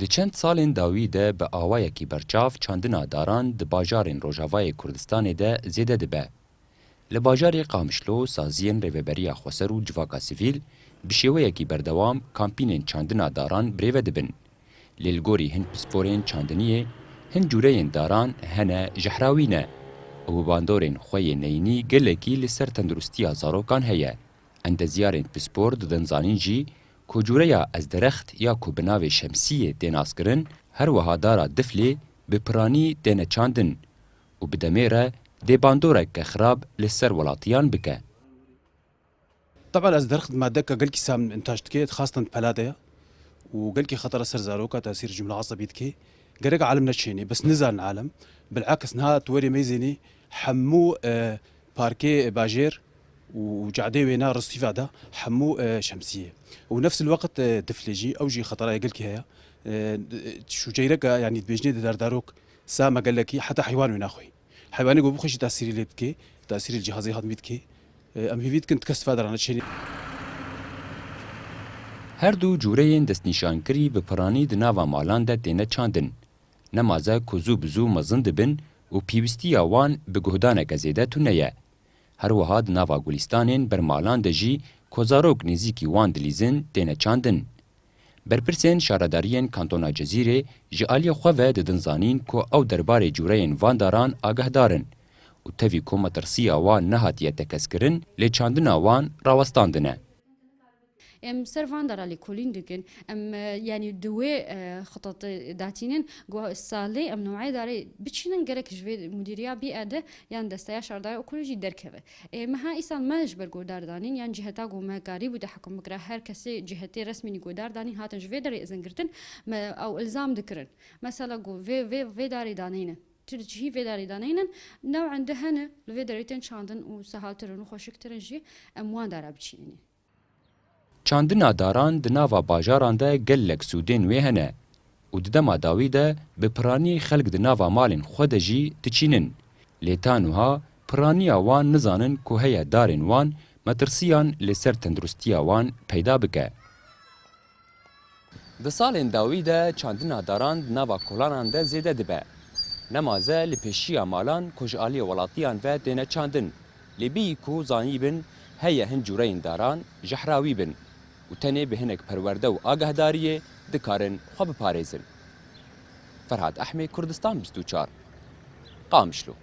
Di çend salên dawî de bi awayekî berçav çandina daran di bajarên Rojavayê Kurdistanê de zêde dibe. Li bajarê Qamişlo saziyên rêveberiya xweser û civaka sivîl bi şêweyekî berdewam kampînên çandina daran birêve dibin. Lê li gorî hin pisporên çandiniyê, hin cûreyên daran hene jehrawî ne û bandorên xwe yê neyînî gelekî li ser tendurustiya zarokan heye. Endeziyarên pispor didin zanîn jî ku cûreya ezderext ya ku bi navê şemsiyê tên askirin, her wiha dara diflê bi piranî têne çandin û bi demê re dê bandoreke xirab li ser welatiyan bike. طبعا از درخت ماده که گلکی سام انتاج دکه خاصة پلاده و گلکی خطر سر زاروكا تاثير جمله عصبية دكي قرق عالم نتشيني بس نزال العالم بالعكس نها توري ميزيني حمو باركي باجير وجعدي وينا رصيفة ده حمو شمسية ونفس الوقت دفلجي او جي خطراء قلكي هيا شو جيرك يعني بيجني دار داروك سام قال لك حتى حيوان وين اخوي حيواني قبو خشي تاثير اللي دكي تاثير الجهازي هضمي دكي ام هیوید کند کس فادرانه چینی. هر دو جورeyên destnîşankirî bi piranî di nava malan de têne çandin. Nemaze ku zû bi zû mezin dibin û pîwistiya wan bi guhdaneke zêde tune ye. Her wiha di nava Gulistanên bermalan de jî ku zarok nêzîkî wan dilîzin têne çandin. Berpirsên şaredariyên Kantona Cezîrê ji aliyê xwe ve didin zanîn ku ew derbarê cûreyên van daran agahdarin û tevî ku metirsiya wan nehatiye tekeskirin lê çandina wan rawestandine. ام سرفان دارالي كولين دكن ام يعني دوي خطط داتينين جو سالي ام نوعي داري بتشينن جرك جوي مديريا بيئه يعني دستيا شرداي اكولوجي دركبه ما ها انسان ما جبر جودار دانين يعني جهتا جو ما قاري بده حكم مقرا هر كسي جهتي رسمي جودار دانين هاتن جوي داري ازنگرتن او الزام دكرن مثلا جو في داري دانين ترجي في داري دانين نوع عندهن في داريتن شاندن وسهالترن وخوشكترن جي اموان دارا بتشينين Çandina daran di nava bajaran de gelek sûdên wê hene û di dema dawî de bi piranî xelk di nava malên xwe de jî diçînin. Lê tan wiha piraniya wan nizanin ku heye darên wan metirsiyan li ser tendurustiya wan peyda bike. Di salên dawî de çandina daran di nava kolanan de zêde dibe. Nemaze li pêşiya malan ku ji aliyê welatiyan ve têne çandin. Lê bîyî ku zanîbin heye hin cûreyên daran jehrawî bin û tenê bi hinek perwerde û agahdariyê dikarin xwe biparêzin. Ferhat Ehmê, Kurdistan 24 Qamişlo.